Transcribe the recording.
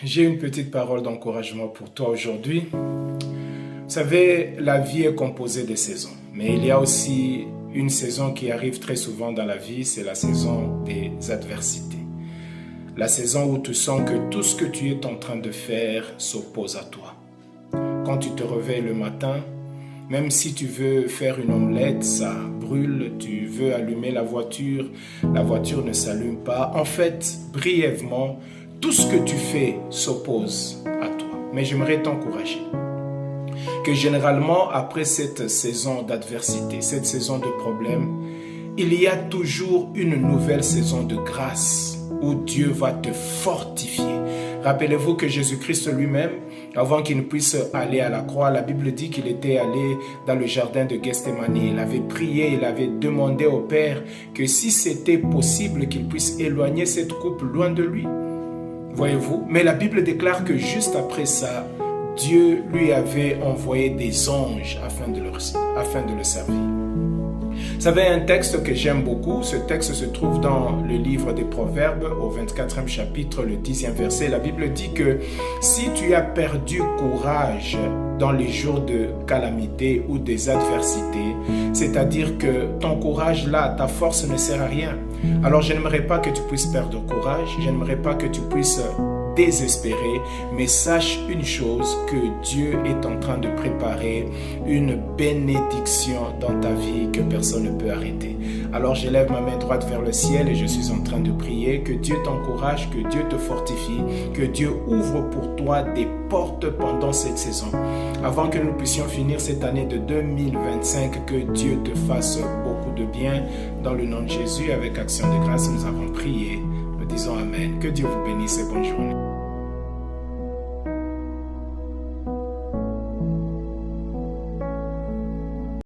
J'ai une petite parole d'encouragement pour toi aujourd'hui. Vous savez, la vie est composée de saisons, mais il y a aussi une saison qui arrive très souvent dans la vie, c'est la saison des adversités. La saison où tu sens que tout ce que tu es en train de faire s'oppose à toi. Quand tu te réveilles le matin, même si tu veux faire une omelette, ça brûle, tu veux allumer la voiture ne s'allume pas. En fait, brièvement, tout ce que tu fais s'oppose à toi. Mais j'aimerais t'encourager que généralement, après cette saison d'adversité, cette saison de problèmes, il y a toujours une nouvelle saison de grâce où Dieu va te fortifier. Rappelez-vous que Jésus-Christ lui-même, avant qu'il ne puisse aller à la croix, la Bible dit qu'il était allé dans le jardin de Gethsémani. Il avait prié, il avait demandé au Père que si c'était possible qu'il puisse éloigner cette coupe loin de lui. Voyez-vous? Mais la Bible déclare que juste après ça, Dieu lui avait envoyé des anges afin de le servir. Vous savez, un texte que j'aime beaucoup, ce texte se trouve dans le livre des Proverbes, au 24e chapitre, le 10e verset. La Bible dit que si tu as perdu courage dans les jours de calamité ou des adversités, c'est-à-dire que ton courage là, ta force ne sert à rien. Alors je n'aimerais pas que tu puisses perdre courage, je n'aimerais pas que tu puisses désespéré, mais sache une chose, que Dieu est en train de préparer une bénédiction dans ta vie que personne ne peut arrêter. Alors je lève ma main droite vers le ciel et je suis en train de prier que Dieu t'encourage, que Dieu te fortifie, que Dieu ouvre pour toi des portes pendant cette saison. Avant que nous puissions finir cette année de 2025, que Dieu te fasse beaucoup de bien. Dans le nom de Jésus, avec action de grâce, nous avons prié. Nous disons Amen. Que Dieu vous bénisse et bonne journée.